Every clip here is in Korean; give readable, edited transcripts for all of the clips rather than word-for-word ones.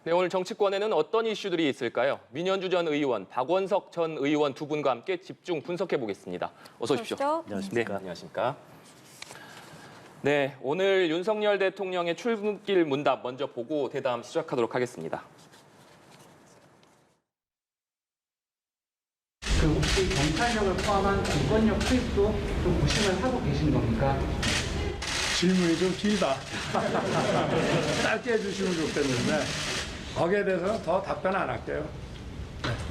네, 오늘 정치권에는 어떤 이슈들이 있을까요? 민현주 전 의원, 박원석 전 의원 두 분과 함께 집중 분석해 보겠습니다. 어서 오십시오. 안녕하십니까. 네, 안녕하십니까. 네, 오늘 윤석열 대통령의 출근길 문답 먼저 보고 대담 시작하도록 하겠습니다. 혹시 경찰력을 포함한 공권력 투입도 좀 고심을 하고 계신 겁니까? 질문이 좀 길다. 짧게 해주시면 좋겠는데 거기에 대해서는 더 답변 안 할게요.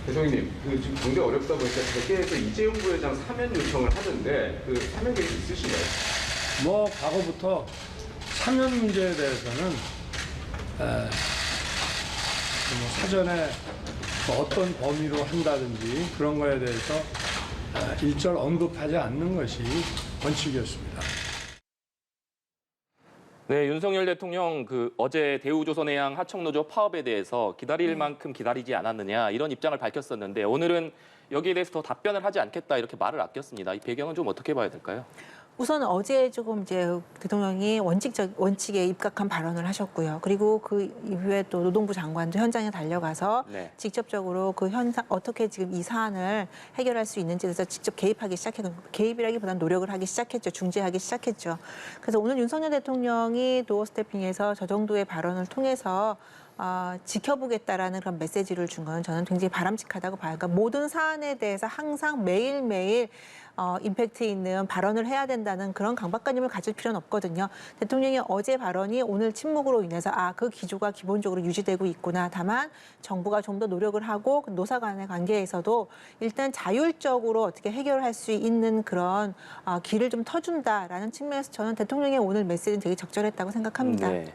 대통령님, 지금 굉장히 어렵다 보니까 대개에서 이재용 부회장 사면 요청을 하는데 그 사면 계획 있으시나요? 뭐 과거부터 사면 문제에 대해서는 뭐 사전에 어떤 범위로 한다든지 그런 거에 대해서 일절 언급하지 않는 것이 원칙이었습니다. 네, 윤석열 대통령 어제 대우조선해양 하청노조 파업에 대해서 기다릴 만큼 기다리지 않았느냐 이런 입장을 밝혔었는데 오늘은 여기에 대해서 더 답변을 하지 않겠다 이렇게 말을 아꼈습니다. 이 배경은 좀 어떻게 봐야 될까요? 우선 어제 조금 이제 대통령이 원칙에 입각한 발언을 하셨고요. 그리고 그 이후에 또 노동부 장관도 현장에 달려가서 직접적으로 그 현상 어떻게 지금 이 사안을 해결할 수 있는지에 대해서 직접 개입하기 시작했던 개입이라기보다는 노력을 하기 시작했죠. 중재하기 시작했죠. 그래서 오늘 윤석열 대통령이 도어 스태핑에서 저 정도의 발언을 통해서 지켜보겠다라는 그런 메시지를 준 건 저는 굉장히 바람직하다고 봐요. 그러니까 모든 사안에 대해서 항상 매일매일 임팩트 있는 발언을 해야 된다는 그런 강박관념을 가질 필요는 없거든요. 대통령이 어제 발언이 오늘 침묵으로 인해서 그 기조가 기본적으로 유지되고 있구나. 다만 정부가 좀 더 노력을 하고 노사 간의 관계에서도 일단 자율적으로 어떻게 해결할 수 있는 그런 길을 좀 터준다라는 측면에서 저는 대통령의 오늘 메시지는 되게 적절했다고 생각합니다. 네.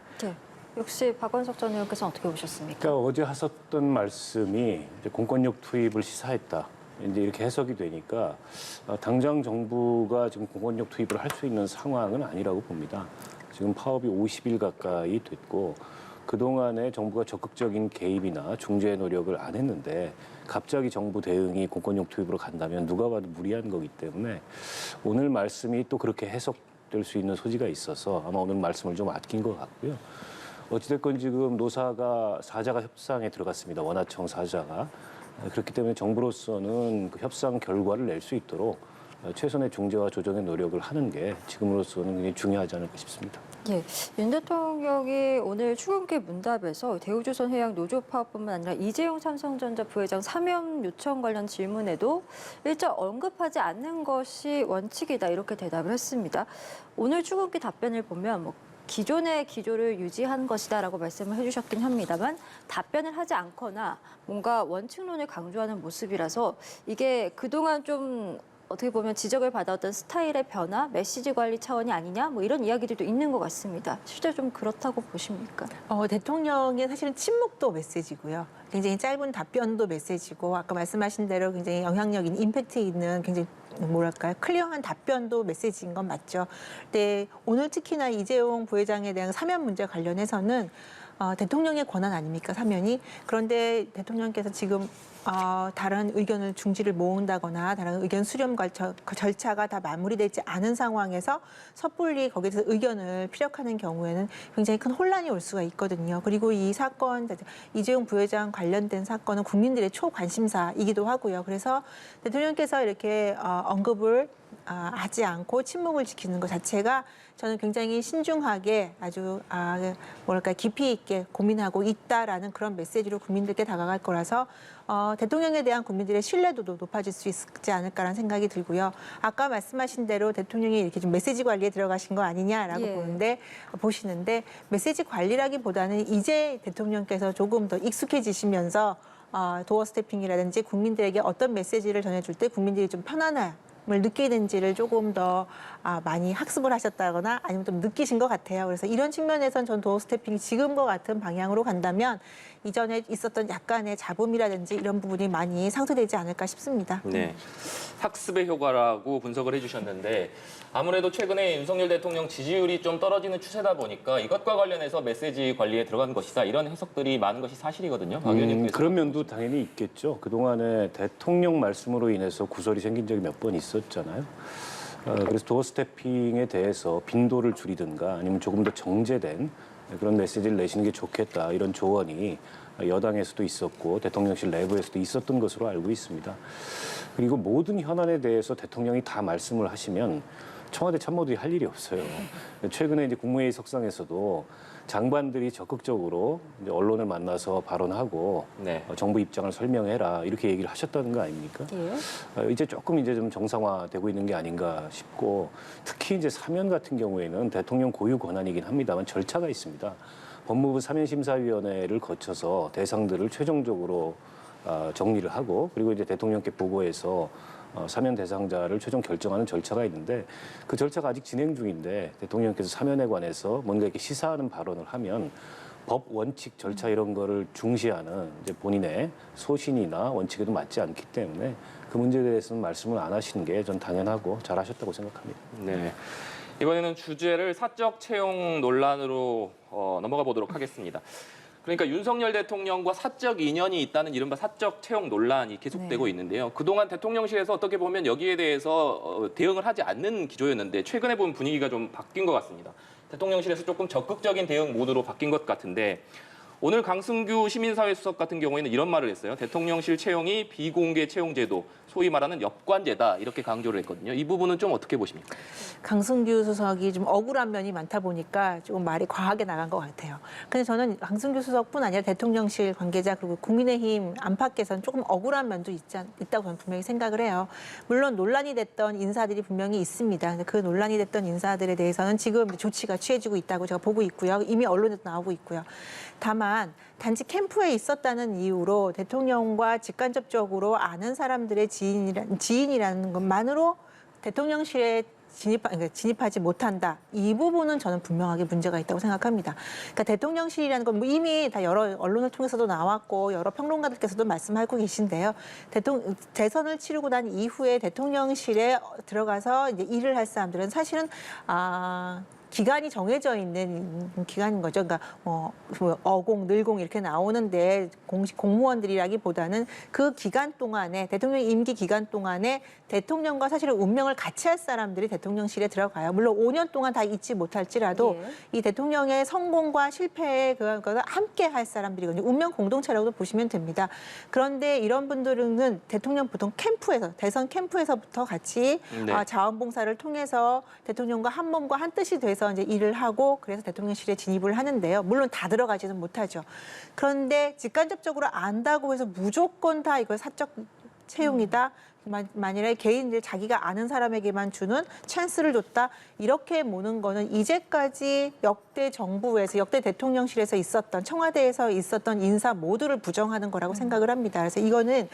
역시 박원석 전 의원께서는 어떻게 보셨습니까? 그러니까 어제 하셨던 말씀이 이제 공권력 투입을 시사했다. 이제 이렇게 해석이 되니까 당장 정부가 지금 공권력 투입을 할 수 있는 상황은 아니라고 봅니다. 지금 파업이 50일 가까이 됐고 그동안에 정부가 적극적인 개입이나 중재 노력을 안 했는데 갑자기 정부 대응이 공권력 투입으로 간다면 누가 봐도 무리한 거기 때문에 오늘 말씀이 또 그렇게 해석될 수 있는 소지가 있어서 아마 오늘 말씀을 좀 아낀 것 같고요. 어찌됐건 지금 노사가 사자가 협상에 들어갔습니다. 원하청 사자가. 그렇기 때문에 정부로서는 그 협상 결과를 낼 수 있도록 최선의 중재와 조정의 노력을 하는 게 지금으로서는 굉장히 중요하지 않을까 싶습니다. 예, 윤 대통령이 오늘 출근길 문답에서 대우조선해양 노조 파업뿐만 아니라 이재용 삼성전자 부회장 사면 요청 관련 질문에도 일절 언급하지 않는 것이 원칙이다 이렇게 대답을 했습니다. 오늘 출근길 답변을 보면 기존의 기조를 유지한 것이다라고 말씀을 해주셨긴 합니다만 답변을 하지 않거나 뭔가 원칙론을 강조하는 모습이라서 이게 그동안 좀 어떻게 보면 지적을 받아왔던 스타일의 변화, 메시지 관리 차원이 아니냐 이런 이야기들도 있는 것 같습니다. 실제로 좀 그렇다고 보십니까? 대통령의 사실은 침묵도 메시지고요. 굉장히 짧은 답변도 메시지고 아까 말씀하신 대로 굉장히 영향력 있는 임팩트 있는 굉장히 클리어한 답변도 메시지인 건 맞죠. 근데 오늘 특히나 이재용 부회장에 대한 사면 문제 관련해서는 대통령의 권한 아닙니까, 사면이. 그런데 대통령께서 지금 다른 의견을 중지를 모은다거나 다른 의견 수렴 절차가 다 마무리되지 않은 상황에서 섣불리 거기에 대해서 의견을 피력하는 경우에는 굉장히 큰 혼란이 올 수가 있거든요. 그리고 이 사건, 이재용 부회장 관련된 사건은 국민들의 초관심사이기도 하고요. 그래서 대통령께서 이렇게 언급을 하지 않고 침묵을 지키는 것 자체가 저는 굉장히 신중하게 아주 깊이 있게 고민하고 있다라는 그런 메시지로 국민들께 다가갈 거라서 대통령에 대한 국민들의 신뢰도도 높아질 수 있지 않을까라는 생각이 들고요. 아까 말씀하신 대로 대통령이 이렇게 좀 메시지 관리에 들어가신 거 아니냐라고 보시는데 메시지 관리라기보다는 이제 대통령께서 조금 더 익숙해지시면서 도어 스태핑이라든지 국민들에게 어떤 메시지를 전해줄 때 국민들이 좀 편안함을 느끼는지를 조금 더 많이 학습을 하셨다거나 아니면 좀 느끼신 것 같아요. 그래서 이런 측면에서는 전 도어 스태핑이 지금과 같은 방향으로 간다면 이전에 있었던 약간의 잡음이라든지 이런 부분이 많이 상쇄되지 않을까 싶습니다. 네, 학습의 효과라고 분석을 해주셨는데 아무래도 최근에 윤석열 대통령 지지율이 좀 떨어지는 추세다 보니까 이것과 관련해서 메시지 관리에 들어간 것이다 이런 해석들이 많은 것이 사실이거든요. 박 의원님께서 그런 면도 당연히 있겠죠. 그동안에 대통령 말씀으로 인해서 구설이 생긴 적이 몇 번 있었잖아요. 그래서 도어 스태핑에 대해서 빈도를 줄이든가 아니면 조금 더 정제된 그런 메시지를 내시는 게 좋겠다 이런 조언이 여당에서도 있었고 대통령실 내부에서도 있었던 것으로 알고 있습니다. 그리고 모든 현안에 대해서 대통령이 다 말씀을 하시면 청와대 참모들이 할 일이 없어요. 최근에 이제 국무회의 석상에서도 장관들이 적극적으로 이제 언론을 만나서 발언하고 네. 정부 입장을 설명해라 이렇게 얘기를 하셨다는 거 아닙니까? 예. 이제 조금 이제 좀 정상화되고 있는 게 아닌가 싶고 특히 이제 사면 같은 경우에는 대통령 고유 권한이긴 합니다만 절차가 있습니다. 법무부 사면심사위원회를 거쳐서 대상들을 최종적으로 정리를 하고 그리고 이제 대통령께 보고해서 사면 대상자를 최종 결정하는 절차가 있는데 그 절차가 아직 진행 중인데 대통령께서 사면에 관해서 뭔가 이렇게 시사하는 발언을 하면 법 원칙 절차 이런 거를 중시하는 이제 본인의 소신이나 원칙에도 맞지 않기 때문에 그 문제에 대해서는 말씀을 안 하시는 게 전 당연하고 잘하셨다고 생각합니다. 네. 이번에는 주제를 사적 채용 논란으로 넘어가 보도록 하겠습니다. 그러니까 윤석열 대통령과 사적 인연이 있다는 이른바 사적 채용 논란이 계속되고 네. 있는데요. 그동안 대통령실에서 어떻게 보면 여기에 대해서 대응을 하지 않는 기조였는데 최근에 보면 분위기가 좀 바뀐 것 같습니다. 대통령실에서 조금 적극적인 대응 모드로 바뀐 것 같은데 오늘 강승규 시민사회 수석 같은 경우에는 이런 말을 했어요. 대통령실 채용이 비공개 채용 제도, 소위 말하는 엽관제다 이렇게 강조를 했거든요. 이 부분은 좀 어떻게 보십니까? 강승규 수석이 좀 억울한 면이 많다 보니까 조금 말이 과하게 나간 것 같아요. 근데 저는 강승규 수석뿐 아니라 대통령실 관계자 그리고 국민의힘 안팎에서는 조금 억울한 면도 있다고 저는 분명히 생각을 해요. 물론 논란이 됐던 인사들이 분명히 있습니다. 근데 그 논란이 됐던 인사들에 대해서는 지금 조치가 취해지고 있다고 제가 보고 있고요. 이미 언론에도 나오고 있고요. 다만 단지 캠프에 있었다는 이유로 대통령과 직간접적으로 아는 사람들의 지인이라는 것만으로 대통령실에 진입하지 못한다. 이 부분은 저는 분명하게 문제가 있다고 생각합니다. 그러니까 대통령실이라는 건 뭐 이미 다 여러 언론을 통해서도 나왔고 여러 평론가들께서도 말씀하고 계신데요. 대선을 치르고 난 이후에 대통령실에 들어가서 이제 일을 할 사람들은 사실은 기간이 정해져 있는 기간인 거죠. 그러니까 어공, 늘공 이렇게 나오는데 공식 공무원들이라기보다는 그 기간 동안에 대통령 임기 기간 동안에 대통령과 사실은 운명을 같이 할 사람들이 대통령실에 들어가요. 물론 5년 동안 다 잊지 못할지라도 예. 이 대통령의 성공과 실패에 그걸 함께 할 사람들이거든요. 운명 공동체라고도 보시면 됩니다. 그런데 이런 분들은 대통령 보통 캠프에서 대선 캠프에서부터 같이 네. 자원봉사를 통해서 대통령과 한 몸과 한 뜻이 돼서 이제 일을 하고 그래서 대통령실에 진입을 하는데요. 물론 다 들어가지는 못하죠. 그런데 직간접적으로 안다고 해서 무조건 다 이걸 사적 채용이다. 만일에 개인들 자기가 아는 사람에게만 주는 찬스를 줬다. 이렇게 보는 거는 이제까지 역대 정부에서 역대 대통령실에서 있었던 청와대에서 있었던 인사 모두를 부정하는 거라고 생각을 합니다. 그래서 이거는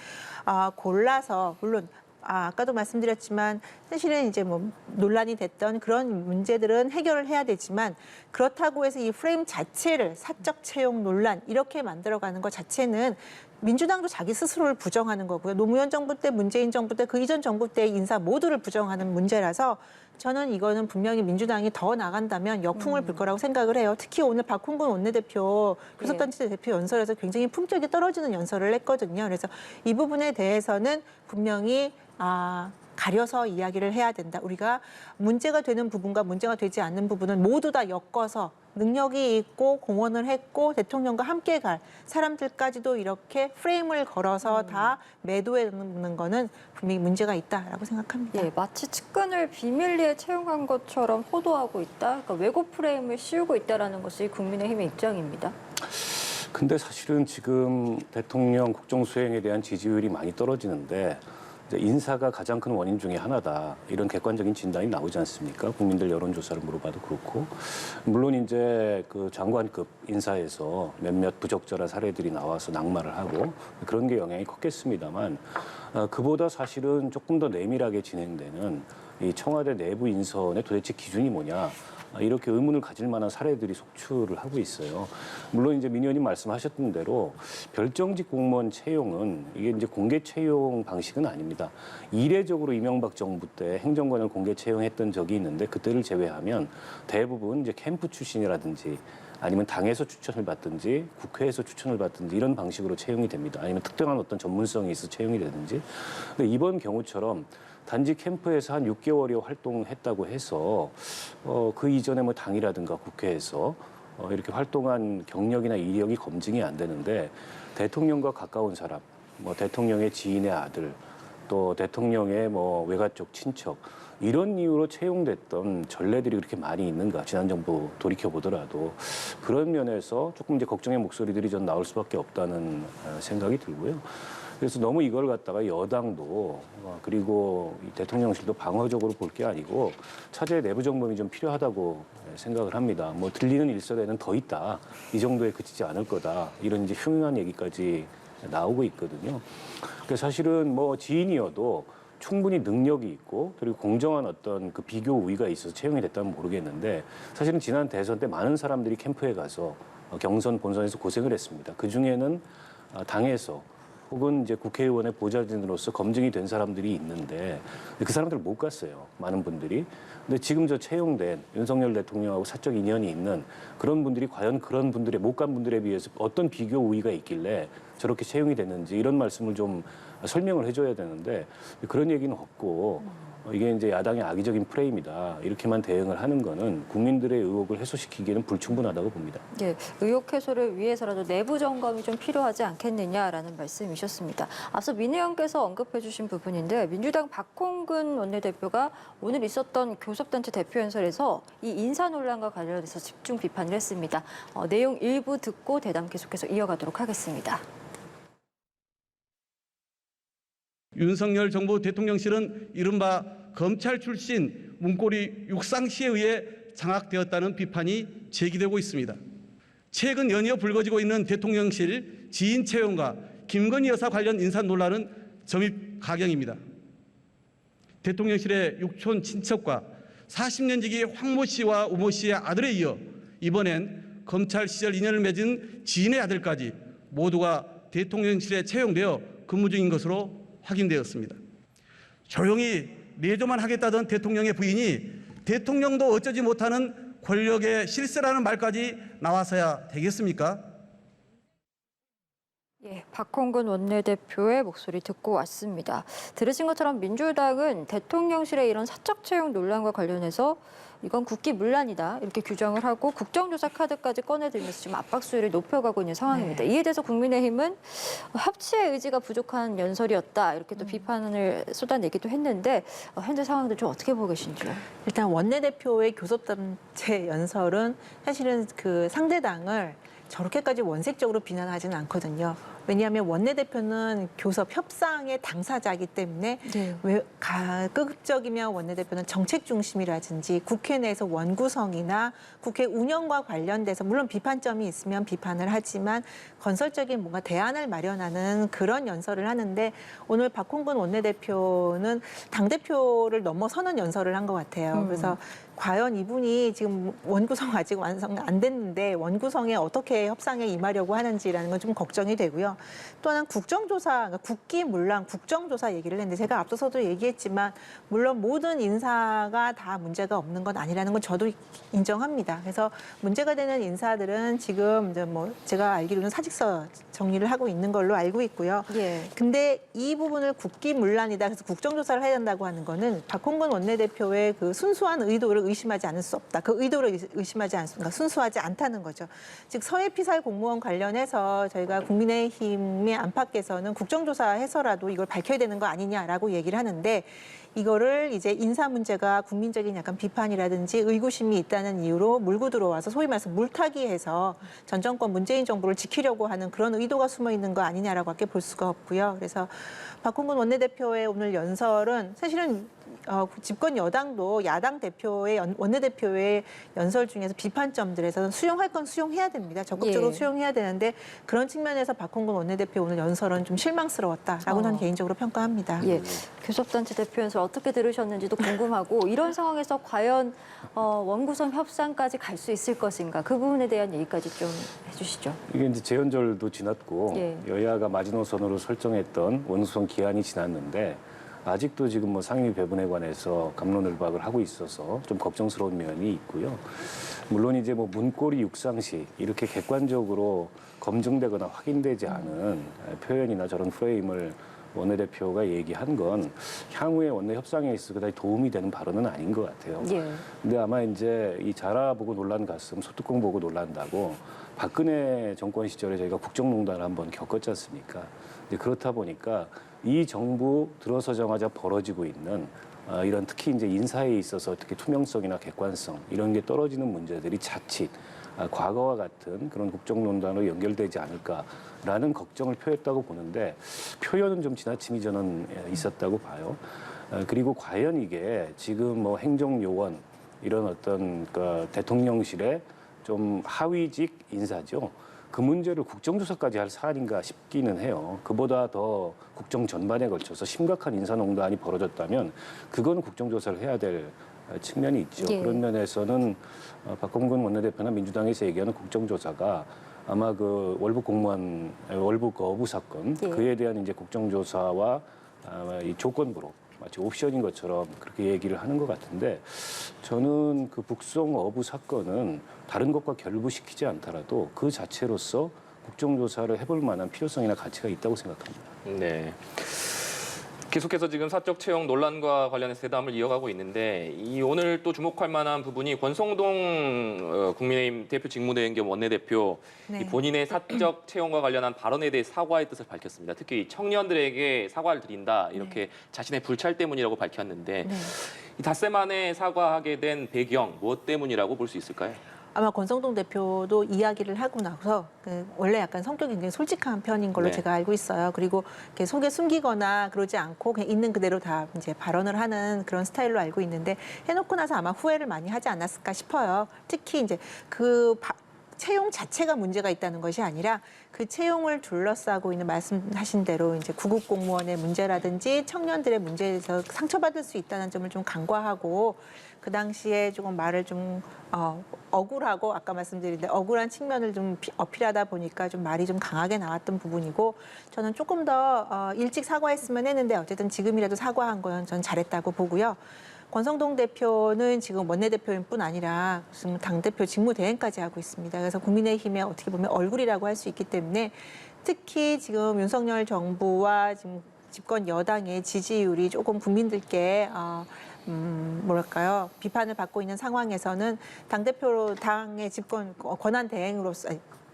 골라서 물론 아까도 말씀드렸지만 사실은 이제 뭐 논란이 됐던 그런 문제들은 해결을 해야 되지만 그렇다고 해서 이 프레임 자체를 사적 채용 논란 이렇게 만들어가는 것 자체는 민주당도 자기 스스로를 부정하는 거고요. 노무현 정부 때, 문재인 정부 때, 그 이전 정부 때 인사 모두를 부정하는 문제라서 저는 이거는 분명히 민주당이 더 나간다면 역풍을 불 거라고 생각을 해요. 특히 오늘 박홍근 원내대표 교섭단체 대표 연설에서 굉장히 품격이 떨어지는 연설을 했거든요. 그래서 이 부분에 대해서는 분명히 가려서 이야기를 해야 된다. 우리가 문제가 되는 부분과 문제가 되지 않는 부분은 모두 다 엮어서 능력이 있고 공헌을 했고 대통령과 함께 갈 사람들까지도 이렇게 프레임을 걸어서 다 매도해 놓는 거는 분명히 문제가 있다라고 생각합니다. 예, 마치 측근을 비밀리에 채용한 것처럼 호도하고 있다. 그러니까 왜곡 프레임을 씌우고 있다라는 것이 국민의힘의 입장입니다. 근데 사실은 지금 대통령 국정수행에 대한 지지율이 많이 떨어지는데 이제 인사가 가장 큰 원인 중에 하나다. 이런 객관적인 진단이 나오지 않습니까? 국민들 여론조사를 물어봐도 그렇고. 물론 이제 그 장관급 인사에서 몇몇 부적절한 사례들이 나와서 낙마를 하고 그런 게 영향이 컸겠습니다만 그보다 사실은 조금 더 내밀하게 진행되는 이 청와대 내부 인선의 도대체 기준이 뭐냐. 이렇게 의문을 가질 만한 사례들이 속출을 하고 있어요. 물론 이제 민 의원님 말씀하셨던 대로 별정직 공무원 채용은 이게 이제 공개 채용 방식은 아닙니다. 이례적으로 이명박 정부 때 행정관을 공개 채용했던 적이 있는데 그때를 제외하면 대부분 이제 캠프 출신이라든지 아니면 당에서 추천을 받든지 국회에서 추천을 받든지 이런 방식으로 채용이 됩니다. 아니면 특정한 어떤 전문성이 있어 채용이 되든지. 근데 이번 경우처럼 단지 캠프에서 한 6개월여 활동했다고 해서 그 이전에 뭐 당이라든가 국회에서 이렇게 활동한 경력이나 이력이 검증이 안 되는데 대통령과 가까운 사람, 뭐 대통령의 지인의 아들, 또 대통령의 뭐 외가 쪽 친척 이런 이유로 채용됐던 전례들이 그렇게 많이 있는가? 지난 정부 돌이켜 보더라도 그런 면에서 조금 이제 걱정의 목소리들이 전 나올 수밖에 없다는 생각이 들고요. 그래서 너무 이걸 갖다가 여당도 그리고 이 대통령실도 방어적으로 볼 게 아니고 차제의 내부 점검이 좀 필요하다고 생각을 합니다. 뭐 들리는 일설에는 더 있다. 이 정도에 그치지 않을 거다. 이런 이제 흉흉한 얘기까지 나오고 있거든요. 그러니까 사실은 뭐 지인이어도 충분히 능력이 있고 그리고 공정한 어떤 그 비교 우위가 있어서 채용이 됐다면 모르겠는데 사실은 지난 대선 때 많은 사람들이 캠프에 가서 경선 본선에서 고생을 했습니다. 그 중에는 당에서 혹은 이제 국회의원의 보좌진으로서 검증이 된 사람들이 있는데 그 사람들 못 갔어요. 많은 분들이. 근데 지금 저 채용된 윤석열 대통령하고 사적 인연이 있는 그런 분들이 과연 그런 분들의 못 간 분들에 비해서 어떤 비교 우위가 있길래 저렇게 채용이 됐는지 이런 말씀을 좀 설명을 해줘야 되는데 그런 얘기는 없고 이게 이제 야당의 악의적인 프레임이다. 이렇게만 대응을 하는 거는 국민들의 의혹을 해소시키기에는 불충분하다고 봅니다. 예, 의혹 해소를 위해서라도 내부 점검이 좀 필요하지 않겠느냐라는 말씀이셨습니다. 앞서 민의원께서 언급해 주신 부분인데 민주당 박홍근 원내대표가 오늘 있었던 교섭단체 대표연설에서 이 인사 논란과 관련해서 집중 비판을 했습니다. 내용 일부 듣고 대담 계속해서 이어가도록 하겠습니다. 윤석열 정부 대통령실은 이른바 검찰 출신 문고리 육상 씨에 의해 장악되었다는 비판이 제기되고 있습니다. 최근 연이어 불거지고 있는 대통령실 지인 채용과 김건희 여사 관련 인사 논란은 점입 가경입니다. 대통령실의 육촌 친척과 40년 지기 황모 씨와 우모 씨의 아들에 이어 이번엔 검찰 시절 인연을 맺은 지인의 아들까지 모두가 대통령실에 채용되어 근무 중인 것으로 확인되었습니다. 조용히 내조만 하겠다던 대통령의 부인이 대통령도 어쩌지 못하는 권력의 실세라는 말까지 나와서야 되겠습니까? 예, 박홍근 원내대표의 목소리 듣고 왔습니다. 들으신 것처럼 민주당은 대통령실의 이런 사적 채용 논란과 관련해서 이건 국기문란이다 이렇게 규정을 하고 국정조사 카드까지 꺼내들면서 지금 압박 수위를 높여가고 있는 상황입니다. 이에 대해서 국민의힘은 협치의 의지가 부족한 연설이었다 이렇게 또 비판을 쏟아내기도 했는데 현재 상황들 좀 어떻게 보고 계신지요? 일단 원내대표의 교섭단체 연설은 사실은 그 상대당을 저렇게까지 원색적으로 비난하지는 않거든요. 왜냐하면 원내대표는 교섭 협상의 당사자이기 때문에 네. 왜 가급적이면 원내대표는 정책 중심이라든지 국회 내에서 원구성이나 국회 운영과 관련돼서 물론 비판점이 있으면 비판을 하지만 건설적인 뭔가 대안을 마련하는 그런 연설을 하는데 오늘 박홍근 원내대표는 당대표를 넘어서는 연설을 한 것 같아요. 그래서 과연 이분이 지금 원구성 아직 완성 안 됐는데 원구성에 어떻게 협상에 임하려고 하는지라는 건 좀 걱정이 되고요. 또 하나는 국정조사, 그러니까 국기문란 국정조사 얘기를 했는데 제가 앞서서도 얘기했지만 물론 모든 인사가 다 문제가 없는 건 아니라는 건 저도 인정합니다. 그래서 문제가 되는 인사들은 지금 이제 뭐 제가 알기로는 사직서 정리를 하고 있는 걸로 알고 있고요. 예. 근데 이 부분을 국기문란이다. 그래서 국정조사를 해야 된다고 하는 거는 박홍근 원내대표의 그 순수한 의도를 의심하지 않을 수 없다. 그 의도를 의심하지 않습니까? 순수하지 않다는 거죠. 즉 서해 피살 공무원 관련해서 저희가 국민의힘의 안팎에서는 국정조사 해서라도 이걸 밝혀야 되는 거 아니냐라고 얘기를 하는데 이거를 이제 인사 문제가 국민적인 약간 비판이라든지 의구심이 있다는 이유로 물고 들어와서 소위 말해서 물타기해서 전 정권 문재인 정부를 지키려고 하는 그런 의도가 숨어 있는 거 아니냐라고밖에 볼 수가 없고요. 그래서 박홍근 원내대표의 오늘 연설은 사실은 집권 여당도 야당 대표의 원내대표의 연설 중에서 비판점들에서는 수용할 건 수용해야 됩니다. 적극적으로 예. 수용해야 되는데 그런 측면에서 박홍근 원내대표 오늘 연설은 좀 실망스러웠다라고 저는 개인적으로 평가합니다. 예, 교섭단체 대표 연설 어떻게 들으셨는지도 궁금하고 이런 상황에서 과연 원구성 협상까지 갈 수 있을 것인가 그 부분에 대한 얘기까지 좀 해주시죠. 이게 이제 재연절도 지났고 예. 여야가 마지노선으로 설정했던 원구성 기한이 지났는데 아직도 지금 뭐 상임위 배분에 관해서 갑론을박을 하고 있어서 좀 걱정스러운 면이 있고요. 물론 이제 뭐 문고리 육상시 이렇게 객관적으로 검증되거나 확인되지 않은 표현이나 저런 프레임을 원내대표가 얘기한 건 향후에 원내 협상에 있어서 그다지 도움이 되는 발언은 아닌 것 같아요. 예. 근데 아마 이제 이 자라 보고 논란 갔음, 소뚜껑 보고 놀란다고 박근혜 정권 시절에 저희가 국정농단을 한번 겪었지 않습니까? 이제 그렇다 보니까 이 정부 들어서자마자 벌어지고 있는 이런 특히 이제 인사에 있어서 특히 투명성이나 객관성 이런 게 떨어지는 문제들이 자칫 과거와 같은 그런 국정농단으로 연결되지 않을까라는 걱정을 표했다고 보는데 표현은 좀 지나침이 저는 있었다고 봐요. 그리고 과연 이게 지금 뭐 행정요원 이런 어떤 그 대통령실의 좀 하위직 인사죠. 그 문제를 국정조사까지 할 사안인가 싶기는 해요. 그보다 더 국정 전반에 걸쳐서 심각한 인사농단이 벌어졌다면 그건 국정조사를 해야 될 측면이 있죠. 예. 그런 면에서는 박홍근 원내대표나 민주당에서 얘기하는 국정조사가 아마 그 월북 거부 사건 예. 그에 대한 이제 국정조사와 이 조건부로 마치 옵션인 것처럼 그렇게 얘기를 하는 것 같은데 저는 그 북송 어부 사건은 다른 것과 결부시키지 않더라도 그 자체로서 국정조사를 해볼 만한 필요성이나 가치가 있다고 생각합니다. 네. 계속해서 지금 사적 채용 논란과 관련해서 대담을 이어가고 있는데 이 오늘 또 주목할 만한 부분이 권성동 국민의힘 대표 직무대행 겸 원내대표 네. 이 본인의 사적 채용과 관련한 발언에 대해 사과의 뜻을 밝혔습니다. 특히 청년들에게 사과를 드린다 이렇게 자신의 불찰 때문이라고 밝혔는데 네. 이 닷새 만에 사과하게 된 배경 무엇 때문이라고 볼 수 있을까요? 아마 권성동 대표도 이야기를 하고 나서 원래 약간 성격이 굉장히 솔직한 편인 걸로 네. 제가 알고 있어요. 그리고 이렇게 속에 숨기거나 그러지 않고 그냥 있는 그대로 다 이제 발언을 하는 그런 스타일로 알고 있는데 해놓고 나서 아마 후회를 많이 하지 않았을까 싶어요. 특히 이제 채용 자체가 문제가 있다는 것이 아니라 그 채용을 둘러싸고 있는 말씀하신 대로 이제 구급 공무원의 문제라든지 청년들의 문제에서 상처받을 수 있다는 점을 좀 간과하고 그 당시에 조금 말을 좀 억울하고 아까 말씀드린 억울한 측면을 좀 어필하다 보니까 좀 말이 좀 강하게 나왔던 부분이고 저는 조금 더 일찍 사과했으면 했는데 어쨌든 지금이라도 사과한 건 전 잘했다고 보고요. 권성동 대표는 지금 원내대표인 뿐 아니라 지금 당대표 직무대행까지 하고 있습니다. 그래서 국민의힘의 어떻게 보면 얼굴이라고 할 수 있기 때문에 특히 지금 윤석열 정부와 지금 집권 여당의 지지율이 조금 국민들께 뭐랄까요 비판을 받고 있는 상황에서는 당대표로 당의 집권 권한 대행으로서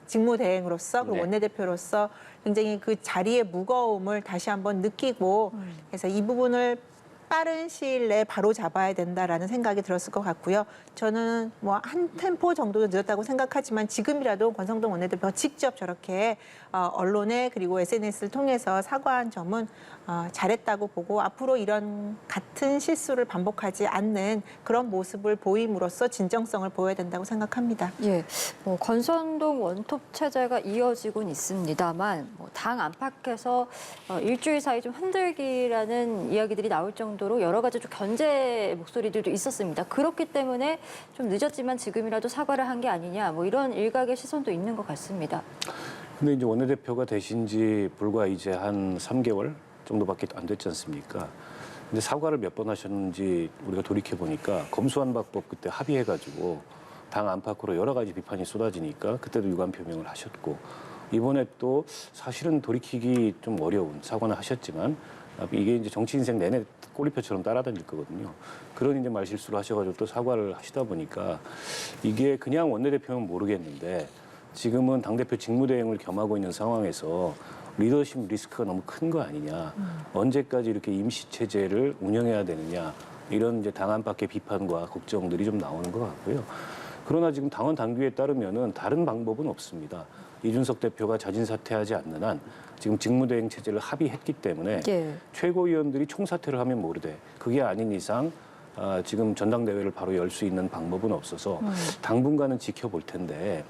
직무 대행으로서 그리고 네. 원내대표로서 굉장히 그 자리의 무거움을 다시 한번 느끼고 그래서 이 부분을 빠른 시일 내에 바로 잡아야 된다라는 생각이 들었을 것 같고요. 저는 뭐 한 템포 정도 늦었다고 생각하지만 지금이라도 권성동 원내대표가 직접 저렇게 언론에 그리고 SNS를 통해서 사과한 점은 잘했다고 보고 앞으로 이런 같은 실수를 반복하지 않는 그런 모습을 보임으로써 진정성을 보여야 된다고 생각합니다. 예, 뭐 권선동 원톱 체제가 이어지곤 있습니다만 당 안팎에서 일주일 사이 좀 흔들기라는 이야기들이 나올 정도로 여러 가지 좀 견제 목소리들도 있었습니다. 그렇기 때문에 좀 늦었지만 지금이라도 사과를 한 게 아니냐, 뭐 이런 일각의 시선도 있는 것 같습니다. 근데 이제 원내대표가 되신 지 불과 이제 한 3개월 정도밖에 안 됐지 않습니까? 근데 사과를 몇 번 하셨는지 우리가 돌이켜 보니까 검수완박법 그때 합의해가지고 당 안팎으로 여러 가지 비판이 쏟아지니까 그때도 유감 표명을 하셨고 이번에 또 사실은 돌이키기 좀 어려운 사과는 하셨지만 이게 이제 정치 인생 내내 꼬리표처럼 따라다닐 거거든요. 그런 이제 말실수를 하셔가지고 또 사과를 하시다 보니까 이게 그냥 원내대표는 모르겠는데 지금은 당대표 직무대행을 겸하고 있는 상황에서 리더십 리스크가 너무 큰 거 아니냐. 언제까지 이렇게 임시체제를 운영해야 되느냐. 이런 이제 당 안팎의 비판과 걱정들이 좀 나오는 것 같고요. 그러나 지금 당원 당규에 따르면은 다른 방법은 없습니다. 이준석 대표가 자진 사퇴하지 않는 한 지금 직무대행 체제를 합의했기 때문에 예. 최고위원들이 총사퇴를 하면 모르되 그게 아닌 이상 지금 전당대회를 바로 열 수 있는 방법은 없어서 당분간은 지켜볼 텐데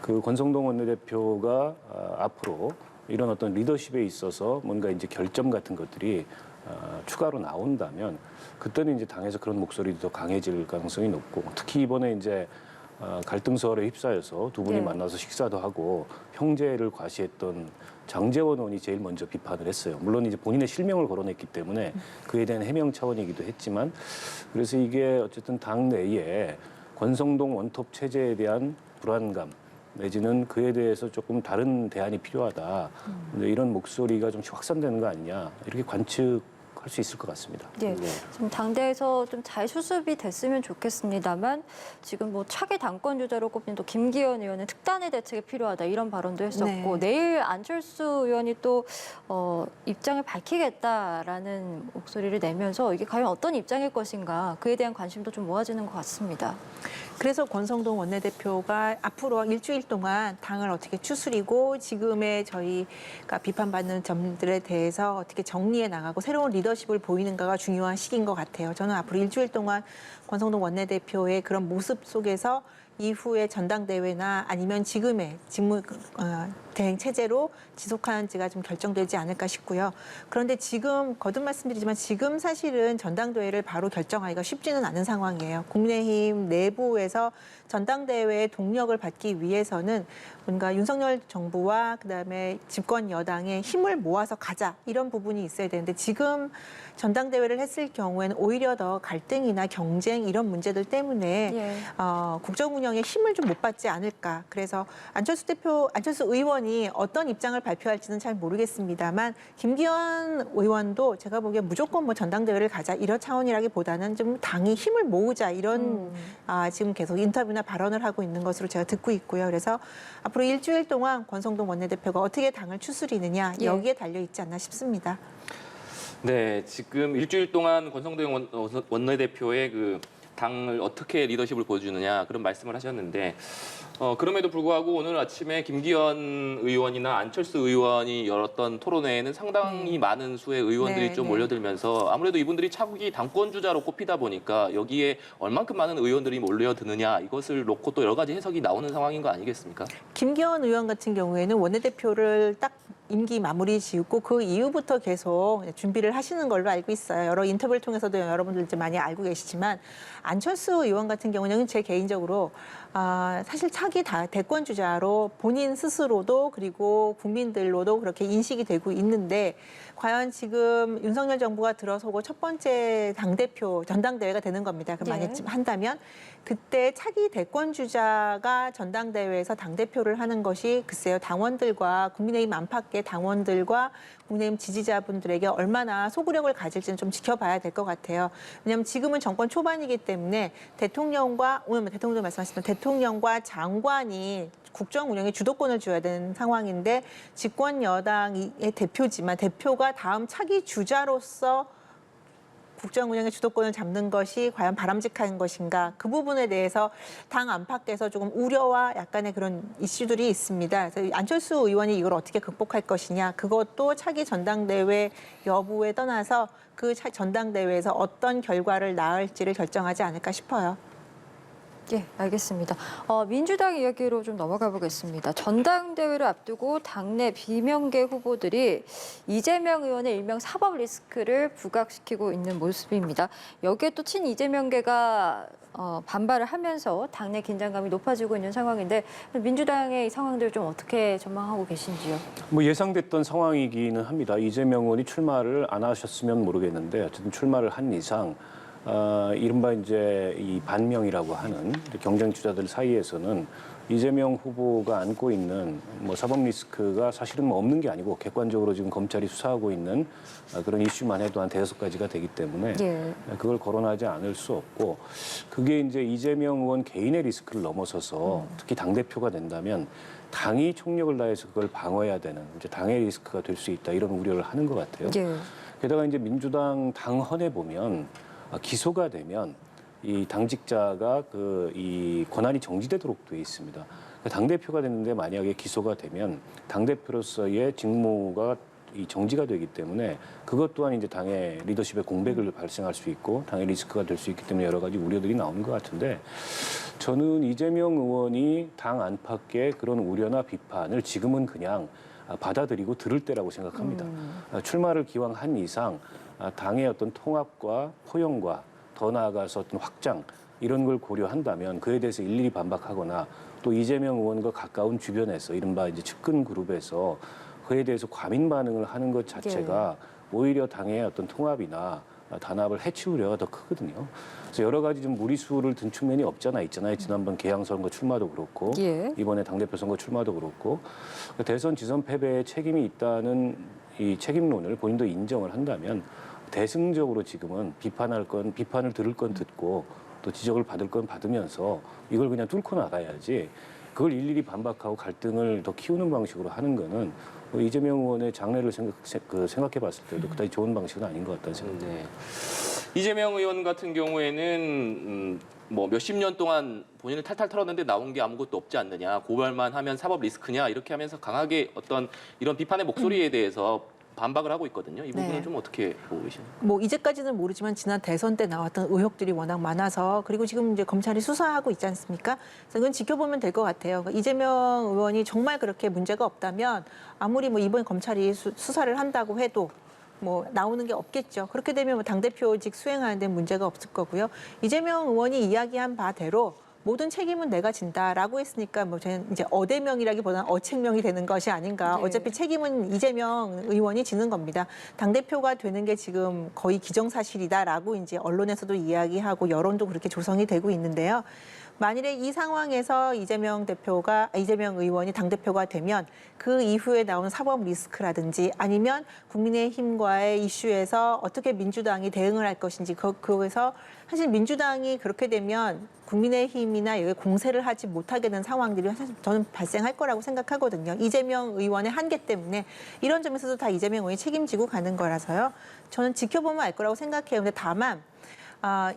그 권성동 원내대표가 앞으로 이런 어떤 리더십에 있어서 뭔가 이제 결점 같은 것들이 추가로 나온다면 그때는 이제 당에서 그런 목소리도 더 강해질 가능성이 높고 특히 이번에 이제 갈등설에 휩싸여서 두 분이 네. 만나서 식사도 하고 형제를 과시했던 장제원 의원이 제일 먼저 비판을 했어요. 물론 이제 본인의 실명을 거론했기 때문에 그에 대한 해명 차원이기도 했지만 그래서 이게 어쨌든 당 내에 권성동 원톱 체제에 대한 불안감 내지는 그에 대해서 조금 다른 대안이 필요하다. 이런 목소리가 좀 확산되는 거 아니냐 이렇게 관측할 수 있을 것 같습니다. 예, 좀 당대에서 좀 잘 수습이 됐으면 좋겠습니다만 지금 뭐 차기 당권 주자로 꼽힌 또 김기현 의원은 특단의 대책이 필요하다 이런 발언도 했었고 네. 내일 안철수 의원이 또 입장을 밝히겠다라는 목소리를 내면서 이게 과연 어떤 입장일 것인가 그에 대한 관심도 좀 모아지는 것 같습니다. 그래서 권성동 원내대표가 앞으로 일주일 동안 당을 어떻게 추스리고 지금의 저희가 비판받는 점들에 대해서 어떻게 정리해 나가고 새로운 리더십을 보이는가가 중요한 시기인 것 같아요. 저는 앞으로 일주일 동안 권성동 원내대표의 그런 모습 속에서 이후의 전당대회나 아니면 지금의 직무 대행 체제로 지속하는지가 좀 결정되지 않을까 싶고요. 그런데 지금 거듭 말씀드리지만 지금 사실은 전당대회를 바로 결정하기가 쉽지는 않은 상황이에요. 국민의힘 내부에서 전당대회의 동력을 받기 위해서는 뭔가 윤석열 정부와 그다음에 집권 여당의 힘을 모아서 가자 이런 부분이 있어야 되는데 지금 전당대회를 했을 경우에는 오히려 더 갈등이나 경쟁 이런 문제들 때문에 국정 운영에 힘을 좀 못 받지 않을까. 그래서 안철수 의원이 어떤 입장을 발표할지는 잘 모르겠습니다만 김기현 의원도 제가 보기엔 무조건 뭐 전당대회를 가자 이런 차원이라기보다는 좀 당이 힘을 모으자 이런 지금 계속 인터뷰나 발언을 하고 있는 것으로 제가 듣고 있고요. 그래서 앞으로 일주일 동안 권성동 원내대표가 어떻게 당을 추스리느냐 여기에 달려 있지 않나 싶습니다. 네, 지금 일주일 동안 권성동 원내대표의 그 당을 어떻게 리더십을 보여주느냐 그런 말씀을 하셨는데 그럼에도 불구하고 오늘 아침에 김기현 의원이나 안철수 의원이 열었던 토론회에는 상당히 많은 수의 의원들이 좀 몰려들면서 아무래도 이분들이 차기 당권 주자로 꼽히다 보니까 여기에 얼만큼 많은 의원들이 몰려드느냐 이것을 놓고 또 여러 가지 해석이 나오는 상황인 거 아니겠습니까? 김기현 의원 같은 경우에는 원내대표를 딱 임기 마무리 지었고 그 이후부터 계속 준비를 하시는 걸로 알고 있어요. 여러 인터뷰를 통해서도 여러분들 이제 많이 알고 계시지만 안철수 의원 같은 경우는 제 개인적으로 사실 차기 대권 주자로 본인 스스로도 그리고 국민들로도 그렇게 인식이 되고 있는데 과연 지금 윤석열 정부가 들어서고 첫 번째 당대표 전당대회가 되는 겁니다. 그럼 만약 한다면 그때 차기 대권 주자가 전당대회에서 당대표를 하는 것이 글쎄요 당원들과 국민의힘 안팎의 당원들과 국민의힘 지지자분들에게 얼마나 소구력을 가질지는 좀 지켜봐야 될 것 같아요. 왜냐하면 지금은 정권 초반이기 때문에 대통령과 오늘 대통령 말씀하셨던 대통령과 장관이 국정 운영에 주도권을 줘야 되는 상황인데 집권 여당의 대표지만 대표가 다음 차기 주자로서 국정 운영의 주도권을 잡는 것이 과연 바람직한 것인가 그 부분에 대해서 당 안팎에서 조금 우려와 약간의 그런 이슈들이 있습니다. 그래서 안철수 의원이 이걸 어떻게 극복할 것이냐 그것도 차기 전당대회 여부에 떠나서 그 전당대회에서 어떤 결과를 낳을지를 결정하지 않을까 싶어요. 예, 알겠습니다. 민주당 이야기로 좀 넘어가 보겠습니다. 전당대회를 앞두고 당내 비명계 후보들이 이재명 의원의 일명 사법 리스크를 부각시키고 있는 모습입니다. 여기에 또 친 이재명계가 반발을 하면서 당내 긴장감이 높아지고 있는 상황인데 민주당의 이 상황들 좀 어떻게 전망하고 계신지요? 뭐 예상됐던 상황이기는 합니다. 이재명 의원이 출마를 안 하셨으면 모르겠는데 어쨌든 출마를 한 이상 이른바 이제 이 반명이라고 하는 경쟁 주자들 사이에서는 이재명 후보가 안고 있는 뭐 사법 리스크가 사실은 뭐 없는 게 아니고 객관적으로 지금 검찰이 수사하고 있는 그런 이슈만 해도 한 5가지가 되기 때문에 그걸 거론하지 않을 수 없고 그게 이제 이재명 의원 개인의 리스크를 넘어서서 특히 당대표가 된다면 당이 총력을 다해서 그걸 방어해야 되는 이제 당의 리스크가 될 수 있다 이런 우려를 하는 것 같아요. 게다가 이제 민주당 당헌에 보면 기소가 되면 이 당직자가 이 권한이 정지되도록 돼 있습니다. 당 대표가 됐는데 만약에 기소가 되면 당 대표로서의 직무가 이 정지가 되기 때문에 그것 또한 이제 당의 리더십의 공백을 발생할 수 있고 당의 리스크가 될 수 있기 때문에 여러 가지 우려들이 나오는 것 같은데 저는 이재명 의원이 당 안팎의 그런 우려나 비판을 지금은 그냥 받아들이고 들을 때라고 생각합니다. 출마를 기왕 한 이상 당의 어떤 통합과 포용과 더 나아가서 어떤 확장 이런 걸 고려한다면 그에 대해서 일일이 반박하거나 또 이재명 의원과 가까운 주변에서 이른바 이제 측근 그룹에서 그에 대해서 과민 반응을 하는 것 자체가 오히려 당의 어떤 통합이나 단합을 해칠 우려가 더 크거든요. 그래서 여러 가지 좀 무리수를 든 측면이 있잖아요. 지난번 개항선거 출마도 그렇고 예. 이번에 당대표 선거 출마도 그렇고 대선 지선 패배에 책임이 있다는 이 책임론을 본인도 인정을 한다면 대승적으로 지금은 비판을 들을 건 듣고 또 지적을 받을 건 받으면서 이걸 그냥 뚫고 나가야지 그걸 일일이 반박하고 갈등을 더 키우는 방식으로 하는 거는 이재명 의원의 장래를 생각해 봤을 때도 그다지 좋은 방식은 아닌 것 같다는 생각이 듭니다. 네. 이재명 의원 같은 경우에는 뭐 몇십 년 동안 본인을 탈탈 털었는데 나온 게 아무것도 없지 않느냐, 고발만 하면 사법 리스크냐 이렇게 하면서 강하게 어떤 이런 비판의 목소리에 대해서 반박을 하고 있거든요. 이 부분은 네. 좀 어떻게 보고 계십니까? 뭐 이제까지는 모르지만 지난 대선 때 나왔던 의혹들이 워낙 많아서 그리고 지금 이제 검찰이 수사하고 있지 않습니까? 그래서 그건 지켜보면 될 것 같아요. 그러니까 이재명 의원이 정말 그렇게 문제가 없다면 아무리 뭐 이번 검찰이 수사를 한다고 해도 뭐 나오는 게 없겠죠. 그렇게 되면 뭐 당대표직 수행하는 데 문제가 없을 거고요. 이재명 의원이 이야기한 바대로 모든 책임은 내가 진다라고 했으니까 뭐 저는 이제 어대명이라기보다는 어책명이 되는 것이 아닌가. 네. 어차피 책임은 이재명 의원이 지는 겁니다. 당대표가 되는 게 지금 거의 기정사실이다라고 이제 언론에서도 이야기하고 여론도 그렇게 조성이 되고 있는데요. 만일에 이 상황에서 이재명 의원이 당대표가 되면 그 이후에 나오는 사법 리스크라든지 아니면 국민의힘과의 이슈에서 어떻게 민주당이 대응을 할 것인지 그거에서 사실 민주당이 그렇게 되면 국민의힘이나 여기 공세를 하지 못하게 되는 상황들이 사실 저는 발생할 거라고 생각하거든요. 이재명 의원의 한계 때문에 이런 점에서도 다 이재명 의원이 책임지고 가는 거라서요. 저는 지켜보면 알 거라고 생각해요. 근데 다만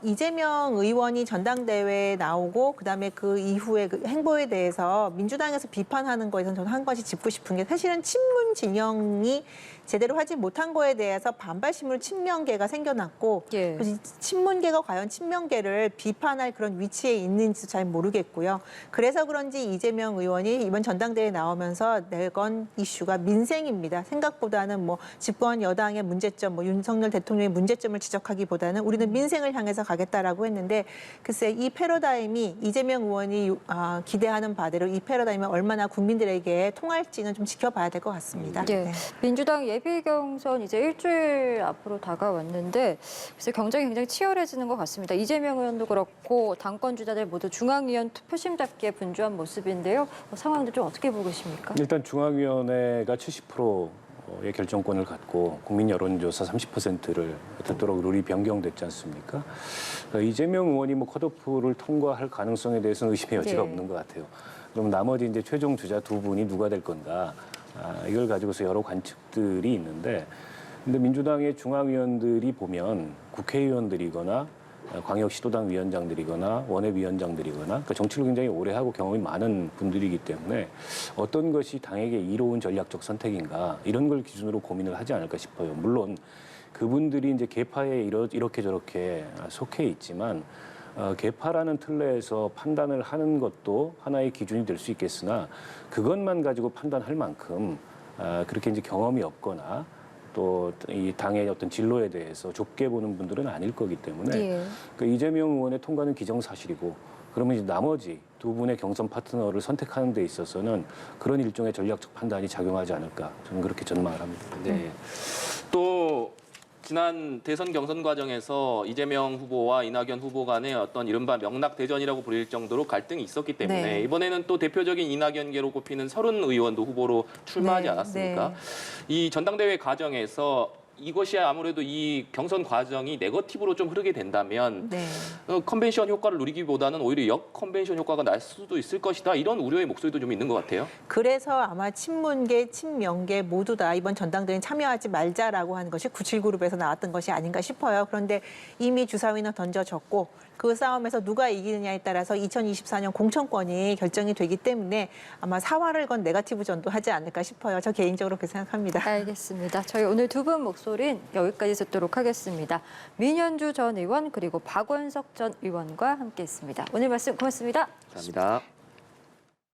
이재명 의원이 전당대회에 나오고 그다음에 그 이후에 그 행보에 대해서 민주당에서 비판하는 거에서는 저는 한 가지 짚고 싶은 게 사실은 친문 진영이 제대로 하지 못한 거에 대해서 반발심으로 친명계가 생겨났고 예. 그래서 친문계가 과연 친명계를 비판할 그런 위치에 있는지도 잘 모르겠고요. 그래서 그런지 이재명 의원이 이번 전당대회에 나오면서 내건 이슈가 민생입니다. 생각보다는 뭐 집권 여당의 문제점, 뭐 윤석열 대통령의 문제점을 지적하기보다는 우리는 민생을 향해서 가겠다라고 했는데 글쎄 이 패러다임이 이재명 의원이 기대하는 바대로 이 패러다임이 얼마나 국민들에게 통할지는 좀 지켜봐야 될 것 같습니다. 예. 네. 민주당 예비 경선 이제 일주일 앞으로 다가왔는데 그래서 경쟁이 굉장히 치열해지는 것 같습니다. 이재명 의원도 그렇고 당권 주자들 모두 중앙위원 표심 잡기에 분주한 모습인데요. 상황도 좀 어떻게 보고 계십니까? 일단 중앙위원회가 70%의 결정권을 갖고 국민 여론조사 30%를 듣도록 룰이 변경됐지 않습니까? 그러니까 이재명 의원이 뭐 컷오프를 통과할 가능성에 대해서는 의심의 여지가 네. 없는 것 같아요. 그럼 나머지 이제 최종 주자 두 분이 누가 될 건가? 이걸 가지고서 여러 관측들이 있는데, 근데 민주당의 중앙위원들이 보면 국회의원들이거나 광역시도당 위원장들이거나 원외위원장들이거나 그러니까 정치를 굉장히 오래 하고 경험이 많은 분들이기 때문에 어떤 것이 당에게 이로운 전략적 선택인가 이런 걸 기준으로 고민을 하지 않을까 싶어요. 물론 그분들이 이제 계파에 이렇게 저렇게 속해 있지만 계파라는 틀내에서 판단을 하는 것도 하나의 기준이 될 수 있겠으나 그것만 가지고 판단할 만큼 그렇게 이제 경험이 없거나 또 이 당의 어떤 진로에 대해서 좁게 보는 분들은 아닐 거기 때문에 예. 그 이재명 의원의 통과는 기정사실이고 그러면 이제 나머지 두 분의 경선 파트너를 선택하는 데 있어서는 그런 일종의 전략적 판단이 작용하지 않을까 저는 그렇게 전망을 합니다. 네. 또 지난 대선 경선 과정에서 이재명 후보와 이낙연 후보 간의 어떤 이른바 명락 대전이라고 불릴 정도로 갈등이 있었기 때문에 네. 이번에는 또 대표적인 이낙연계로 꼽히는 서른 의원도 후보로 출마하지 네, 않았습니까? 네. 이 전당대회 과정에서 이것이 아무래도 이 경선 과정이 네거티브로 좀 흐르게 된다면 네. 컨벤션 효과를 누리기보다는 오히려 역 컨벤션 효과가 날 수도 있을 것이다. 이런 우려의 목소리도 좀 있는 것 같아요. 그래서 아마 친문계, 친명계 모두 다 이번 전당대회에 참여하지 말자라고 하는 것이 97그룹에서 나왔던 것이 아닌가 싶어요. 그런데 이미 주사위는 던져졌고 그 싸움에서 누가 이기느냐에 따라서 2024년 공천권이 결정이 되기 때문에 아마 사활을 건 네거티브 전도하지 않을까 싶어요. 저 개인적으로 그렇게 생각합니다. 알겠습니다. 저희 오늘 두 분 목소리는 여기까지 듣도록 하겠습니다. 민현주 전 의원 그리고 박원석 전 의원과 함께했습니다. 오늘 말씀 고맙습니다. 감사합니다.